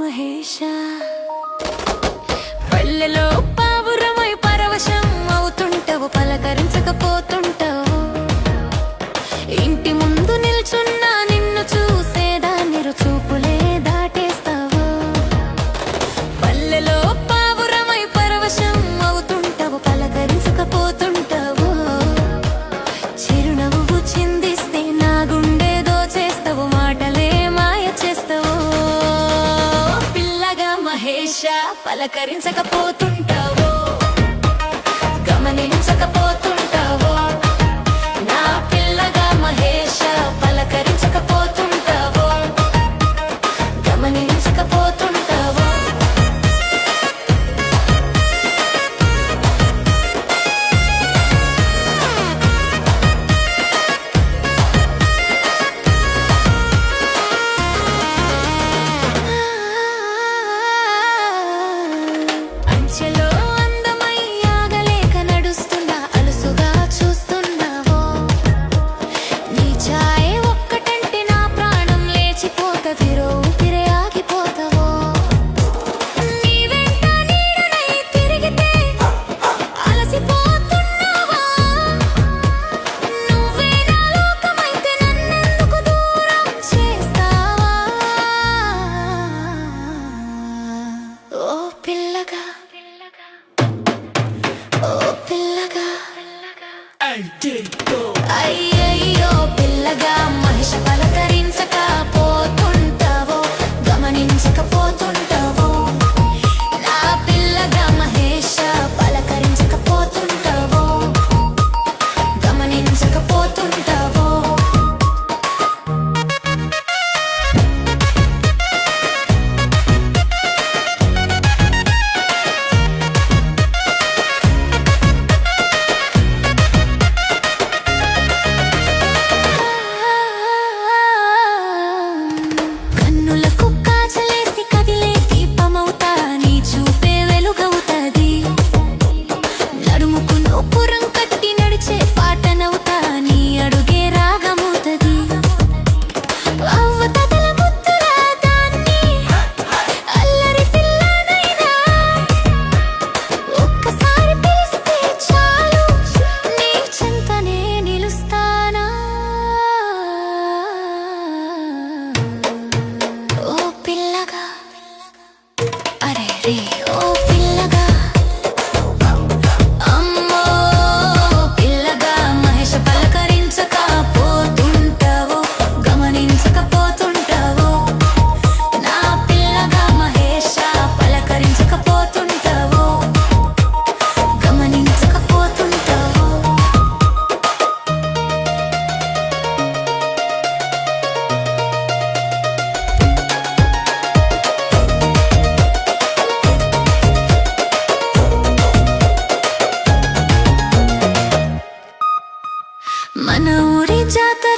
మహేష పల్లెలో పావురమై పరవశం అవుతుంటావు, పలకరించకపోతుంటావు. ఇంటి ముందు నిల్చున్నా నిన్ను చూసేదాన్ని చూపులే దాటేస్తావు. పల్లెలో పావురమై పరవశం అవుతుంటావు, పలకరించకపోతుంటావు. చిరునవ్వు చిందిస్తే నా గుండె దోచేస్తావు, మాటలే మాయ చేస్తావు. పిల్లగా మహేష పలకరించకపోతుంటావు, గమనించకపోతుంటావు. నా పిల్లగా మహేష పలకరించకపోతుంటావు, గమనించకపోతుంటావు. అంచెలో అందమై ఆగలేక నడుస్తున్నా, అలుసుగా చూస్తున్నావో. నీ ఛాయే ఒక్కటంటే నా ప్రాణం లేచిపోతది, ఊపిరే ఆగిపోతావో. నీ వెంట నీడనై తిరిగితే అలసిపోతున్నావా? నువ్వే నా లోకమైతే నన్నెందుకు దూరం చేస్తావా? ఓ పిల్లగా, ఓ పిల్లగా, అయ్యయ్యో పిల్లగా మహేష పలకరించకపోతుంటావో, గమనించకపోతుంటావో. నా పిల్లగా మహేష పలకరించకపోతుంటావో, గమనించకపోతుంటావో. కన్నులకు కాచలేసి కదిలే దీపమవుతా, నీ చూపే వెలుగవుతాది. నడుముకు నోపురం కట్టి నడిచే పాటనవుతా, నీ అడుగే రాగమవుతది. అవ్వతల ముద్దులా దాన్ని అల్లరి పిల్లనైనా ఒక్కసారి పిలిస్తే చాలు, నీ చెంతనే నిలుస్తానా? ఓ పిల్లగా, అరే రే ఓ పిల్లగా, అమ్మో పిల్లగా మహేష పలకరించకపోతుంటావో, గమనించకపోతుంటావో. నా పిల్లగా మహేష పలకరించకపోతుంటావో, గమనించకపోతుంటావో. మన ఊరి జాతర